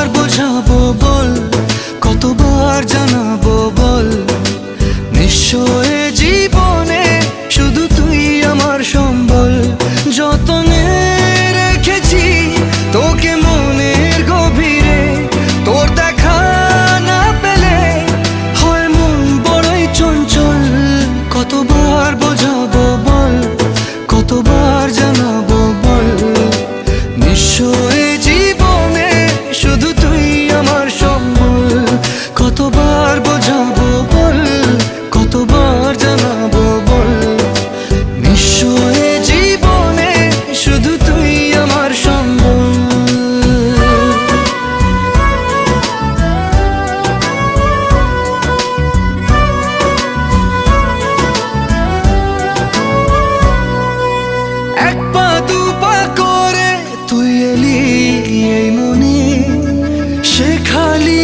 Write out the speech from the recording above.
কতবার বোঝাবো বল, কতবার জানাবো বল, নিঃস্ব এ জীবনে শুধু তুই আমার সম্বল। যতনে রেখেছি তোকে মনের গভীরে, তোর দেখা না পেলে হয় মন বড়ই চঞ্চল। কতবার বোঝাবো বল, কতবার জানাবো বল, নিঃস্ব এ জীবনে শুধু তুই আমার সম্বল। কতবার বোঝাবো বল, কতবার জানাবো বল, নিঃস্ব এ জীবনে শুধু তুই আমার সম্বল। এক পা দু পা করে তুই এলি এই মনে, সে খালি